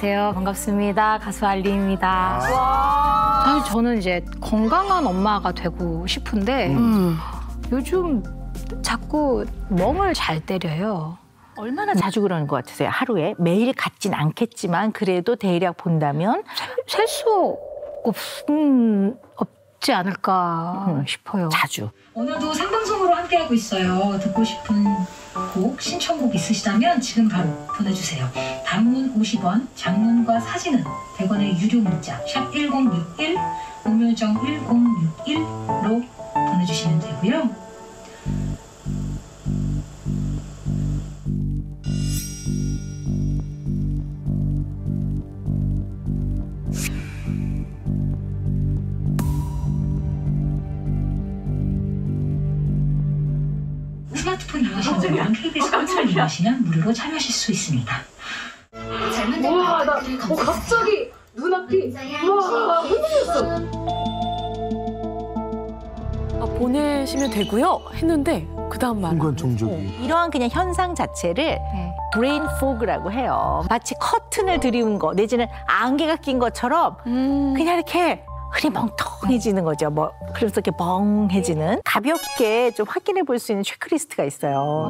안녕하세요. 반갑습니다. 가수 알리입니다. 사실 저는 이제 건강한 엄마가 되고 싶은데 요즘 자꾸 멍을 잘 때려요. 얼마나 자주 그러는 것 같으세요? 하루에? 매일 같진 않겠지만 그래도 대략 본다면? 셀 수 없지 않을까 싶어요. 자주. 오늘도 생방송으로 함께하고 있어요. 듣고 싶은 곡, 신청곡 있으시다면 지금 바로 보내주세요. 단문 50원, 장문과 사진은 100원의 유료 문자 샵 1061, 우물정 1061로 보내주시면 되고요. 스마트폰 이용하시는 KBS 콘을 이용하시면 무료로 참여하실 수 있습니다. 우와, 나 갑자기 눈앞이 우와, 흔들렸어. 보내시면 되고요 했는데 그 다음 말 순간 종족이. 이러한 그냥 현상 자체를 브레인 포그라고 해요. 마치 커튼을 들이운 거 내지는 안개가 낀 것처럼 그냥 이렇게 흔히 멍텅해지는 거죠. 뭐 그래서 이렇게 멍해지는 가볍게 좀 확인해 볼 수 있는 체크리스트가 있어요.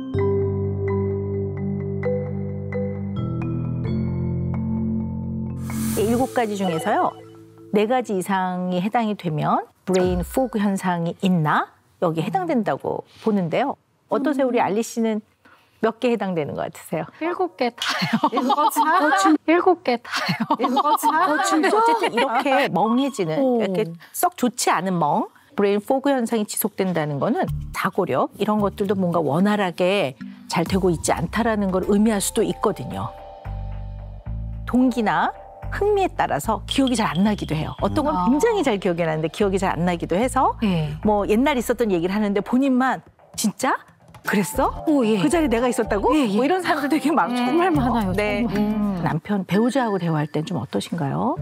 일곱 가지 중에서요. 4가지 이상이 해당이 되면 브레인 포그 현상이 있나? 여기에 해당된다고 보는데요. 어떠세요? 우리 알리 씨는 몇 개 해당되는 것 같으세요? 7개 타요. 7개 타요. 어쨌든 이렇게 멍해지는 이렇게 썩 좋지 않은 멍, 브레인 포그 현상이 지속된다는 거는 사고력 이런 것들도 뭔가 원활하게 잘 되고 있지 않다라는 걸 의미할 수도 있거든요. 동기나 흥미에 따라서 기억이 잘 안 나기도 해요. 어떤 건 굉장히 잘 기억이 나는데 기억이 잘 안 나기도 해서 뭐 옛날 있었던 얘기를 하는데 본인만 진짜? 그랬어? 그 자리에 내가 있었다고? 뭐 이런 사람들 되게 많고 정말 많아요. 네. 남편 배우자하고 대화할 땐 좀 어떠신가요?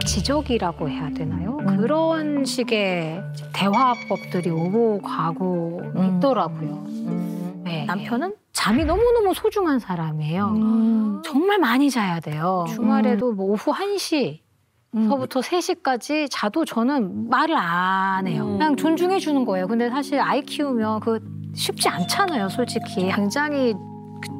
지적이라고 해야 되나요? 그런 식의 대화법들이 오고 가고 있더라고요. 네. 남편은 잠이 너무너무 소중한 사람이에요. 정말 많이 자야 돼요. 주말에도 뭐 오후 1시 서부터 3시까지 자도 저는 말을 안 해요. 그냥 존중해 주는 거예요. 근데 사실 아이 키우면 쉽지 않잖아요, 솔직히. 굉장히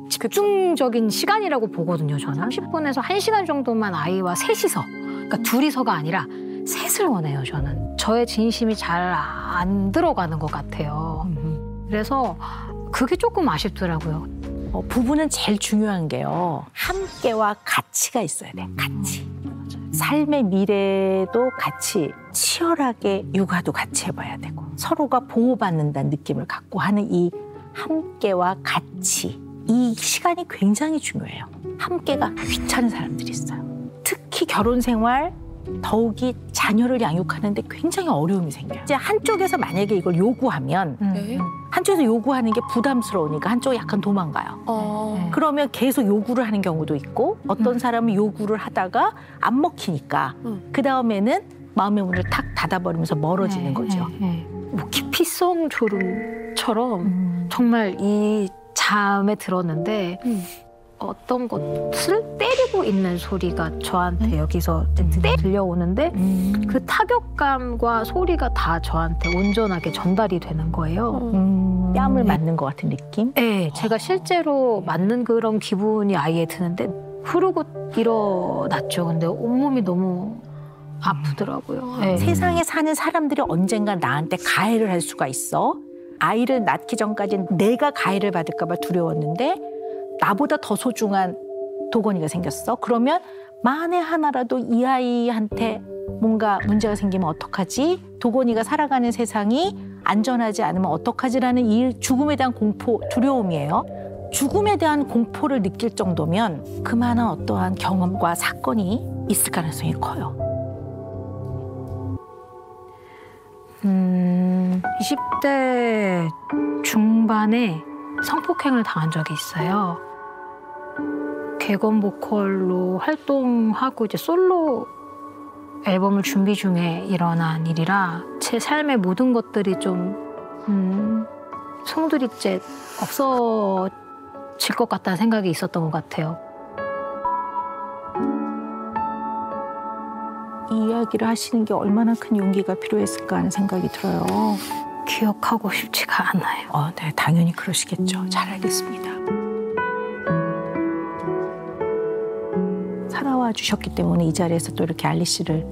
집중적인 시간이라고 보거든요, 저는. 30분에서 1시간 정도만 아이와 셋이서, 그러니까 둘이서가 아니라 셋을 원해요, 저는. 저의 진심이 잘 안 들어가는 것 같아요. 그래서 그게 조금 아쉽더라고요. 부부는 제일 중요한 게요. 함께와 가치가 있어야 돼, 가치. 삶의 미래도 같이 치열하게 육아도 같이 해봐야 되고 서로가 보호받는다는 느낌을 갖고 하는 이 함께와 가치 이 시간이 굉장히 중요해요. 함께가 귀찮은 사람들이 있어요. 특히 결혼 생활 더욱이 자녀를 양육하는데 굉장히 어려움이 생겨요. 이제 한쪽에서 만약에 이걸 요구하면 한쪽에서 요구하는 게 부담스러우니까 한쪽이 약간 도망가요. 그러면 계속 요구를 하는 경우도 있고 어떤 사람은 요구를 하다가 안 먹히니까 그 다음에는 마음의 문을 탁 닫아버리면서 멀어지는 거죠. 뭐 기피성 졸음처럼 정말 이 잠에 들었는데 어떤 것을 때리고 있는 소리가 저한테 여기서 들려오는데 그 타격감과 소리가 다 저한테 온전하게 전달이 되는 거예요. 뺨을 맞는 것 같은 느낌? 네, 제가 실제로 맞는 그런 기분이 아이에 드는데 흐르고 일어났죠. 근데 온몸이 너무 아프더라고요. 네. 세상에 사는 사람들이 언젠가 나한테 가해를 할 수가 있어. 아이를 낳기 전까지는 내가 가해를 받을까 봐 두려웠는데 나보다 더 소중한 도건이가 생겼어. 그러면 만에 하나라도 이 아이한테 뭔가 문제가 생기면 어떡하지? 도건이가 살아가는 세상이 안전하지 않으면 어떡하지라는 이 죽음에 대한 공포, 두려움이에요. 죽음에 대한 공포를 느낄 정도면 그만한 어떠한 경험과 사건이 있을 가능성이 커요. 20대 중반에 성폭행을 당한 적이 있어요. 객원 보컬로 활동하고 이제 솔로 앨범을 준비 중에 일어난 일이라 제 삶의 모든 것들이 좀 송두리째 없어질 것 같다는 생각이 있었던 것 같아요. 이야기를 하시는 게 얼마나 큰 용기가 필요했을까 하는 생각이 들어요. 기억하고 싶지가 않아요. 네, 당연히 그러시겠죠. 잘 알겠습니다. 살아와 주셨기 때문에 이 자리에서 또 이렇게 알리 씨를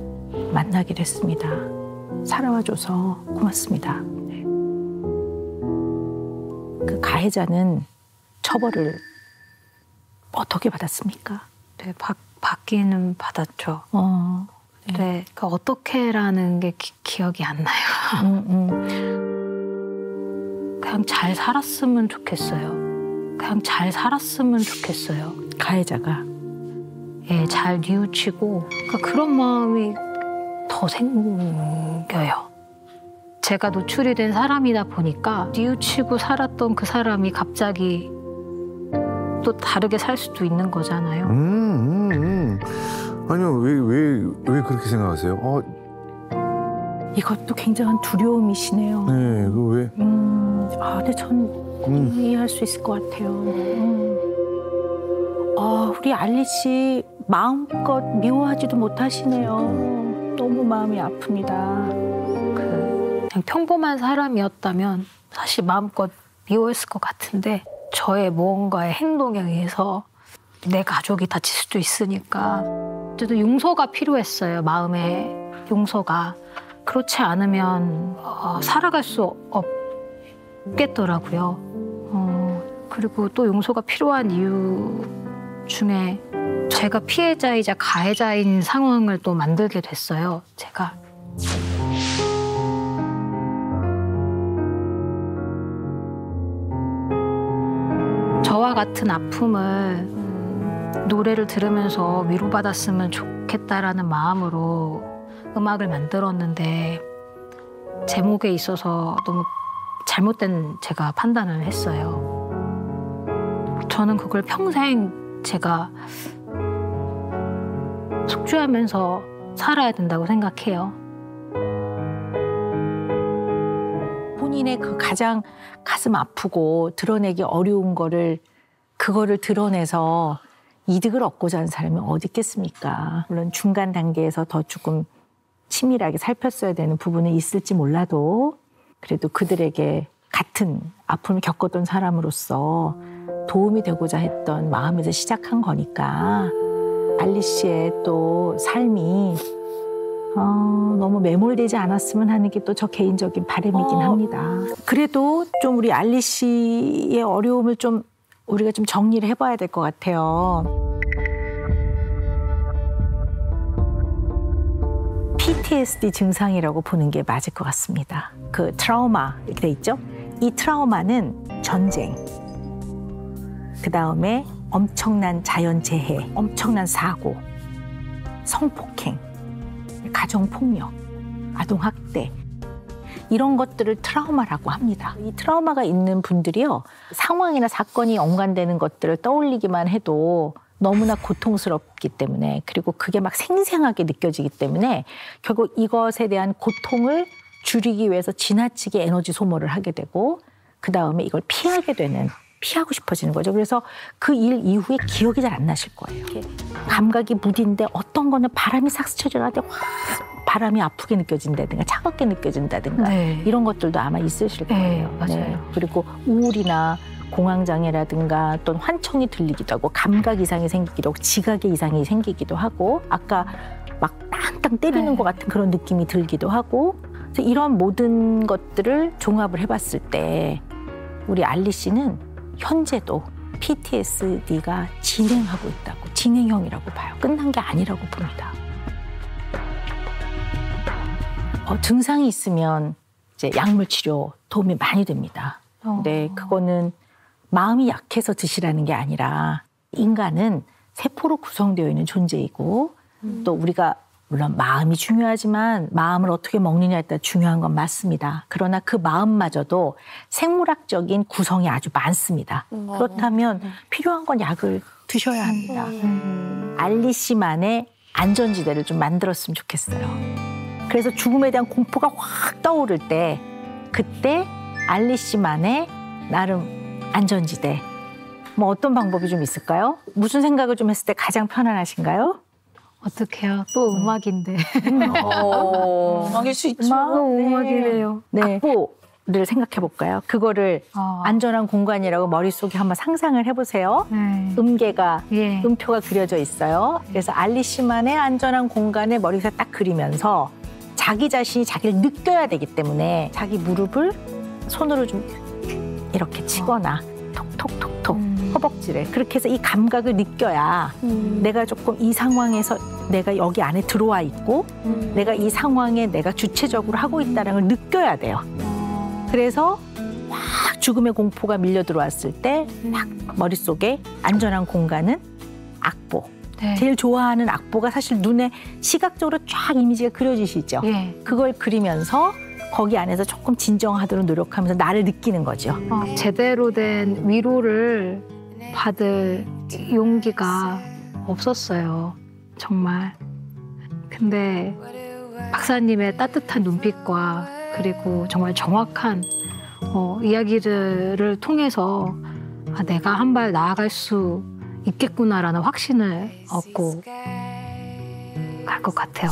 만나게 됐습니다. 살아와 줘서 고맙습니다. 네. 그 가해자는 처벌을 어떻게 받았습니까? 네, 받기는 받았죠. 네. 네, 그 어떻게라는 게 기억이 안 나요. 그냥 잘 살았으면 좋겠어요. 그냥 잘 살았으면 좋겠어요. 가해자가. 예, 잘 뉘우치고 그런 마음이 더 생겨요. 제가 노출이 된 사람이다 보니까 뉘우치고 살았던 그 사람이 갑자기 또 다르게 살 수도 있는 거잖아요. 아니요, 왜 그렇게 생각하세요? 이것도 굉장한 두려움이시네요. 네, 그거 왜? 근데 전 이해할 수 있을 것 같아요. 우리 알리 씨 마음껏 미워하지도 못하시네요. 너무 마음이 아픕니다. 그냥 평범한 사람이었다면 사실 마음껏 미워했을 것 같은데 저의 무언가의 행동에 의해서 내 가족이 다칠 수도 있으니까 어쨌든 용서가 필요했어요. 마음의 용서가. 그렇지 않으면 살아갈 수 없겠더라고요. 그리고 또 용서가 필요한 이유 중에 제가 피해자이자 가해자인 상황을 또 만들게 됐어요. 제가. 저와 같은 아픔을 노래를 들으면서 위로받았으면 좋겠다라는 마음으로 음악을 만들었는데 제목에 있어서 너무 잘못된 제가 판단을 했어요. 저는 그걸 평생 제가 속죄하면서 살아야 된다고 생각해요. 본인의 그 가장 가슴 아프고 드러내기 어려운 그거를 드러내서 이득을 얻고자 하는 사람이 어디 있겠습니까? 물론 중간 단계에서 더 조금 치밀하게 살폈어야 되는 부분은 있을지 몰라도 그래도 그들에게 같은 아픔을 겪었던 사람으로서 도움이 되고자 했던 마음에서 시작한 거니까 알리 씨의 또 삶이 너무 매몰되지 않았으면 하는 게 또 저 개인적인 바람이긴 합니다. 그래도 좀 우리 알리 씨의 어려움을 좀 우리가 좀 정리를 해봐야 될 것 같아요. PTSD 증상이라고 보는 게 맞을 것 같습니다. 그 트라우마 이렇게 돼 있죠? 이 트라우마는 전쟁, 그 다음에 엄청난 자연재해, 엄청난 사고, 성폭행, 가정폭력, 아동학대 이런 것들을 트라우마라고 합니다. 이 트라우마가 있는 분들이요. 상황이나 사건이 연관되는 것들을 떠올리기만 해도 너무나 고통스럽기 때문에 그리고 그게 막 생생하게 느껴지기 때문에 결국 이것에 대한 고통을 줄이기 위해서 지나치게 에너지 소모를 하게 되고 그다음에 이걸 피하고 싶어지는 거죠. 그래서 그 일 이후에 기억이 잘 안 나실 거예요. 감각이 무딘데 어떤 거는 바람이 싹 스쳐 지나갈 때 바람이 아프게 느껴진다든가 차갑게 느껴진다든가 네. 이런 것들도 아마 있으실 거예요. 네, 맞아요. 네. 그리고 우울이나 공황장애라든가 또는 환청이 들리기도 하고 감각 이상이 생기기도 하고 지각의 이상이 생기기도 하고 아까 막 땅땅 때리는 네. 것 같은 그런 느낌이 들기도 하고 그래서 이런 모든 것들을 종합을 해봤을 때 우리 알리 씨는 현재도 PTSD가 진행하고 있다고 진행형이라고 봐요. 끝난 게 아니라고 봅니다. 증상이 있으면 이제 약물 치료 도움이 많이 됩니다. 근데 그거는 마음이 약해서 드시라는 게 아니라 인간은 세포로 구성되어 있는 존재이고 또 우리가 물론 마음이 중요하지만 마음을 어떻게 먹느냐에 따라 중요한 건 맞습니다. 그러나 그 마음마저도 생물학적인 구성이 아주 많습니다. 그렇다면 필요한 건 약을 드셔야 합니다. 알리 씨만의 안전지대를 좀 만들었으면 좋겠어요. 그래서 죽음에 대한 공포가 확 떠오를 때 그때 알리 씨만의 나름 안전지대 뭐 어떤 방법이 좀 있을까요? 무슨 생각을 좀 했을 때 가장 편안하신가요? 어떡해요. 또 음악인데. 음악일 수 있죠. 또 음악이래요. 네. 악보를 생각해 볼까요? 그거를 안전한 공간이라고 머릿속에 한번 상상을 해보세요. 네. 음계가, 예. 음표가 그려져 있어요. 그래서 알리 씨만의 안전한 공간을 머릿속에 딱 그리면서 자기 자신이 자기를 느껴야 되기 때문에 자기 무릎을 손으로 좀 이렇게 치거나 톡톡톡톡 허벅지를 그렇게 해서 이 감각을 느껴야 내가 조금 이 상황에서 내가 여기 안에 들어와 있고 내가 이 상황에 내가 주체적으로 하고 있다는 걸 느껴야 돼요. 그래서 막 죽음의 공포가 밀려 들어왔을 때 막 머릿속에 안전한 공간은 악보. 네. 제일 좋아하는 악보가 사실 눈에 시각적으로 쫙 이미지가 그려지시죠. 예. 그걸 그리면서 거기 안에서 조금 진정하도록 노력하면서 나를 느끼는 거죠. 제대로 된 위로를 받을 용기가 없었어요. 정말. 근데 박사님의 따뜻한 눈빛과 그리고 정말 정확한 이야기들을 통해서 내가 한 발 나아갈 수 있겠구나라는 확신을 얻고 갈 것 같아요.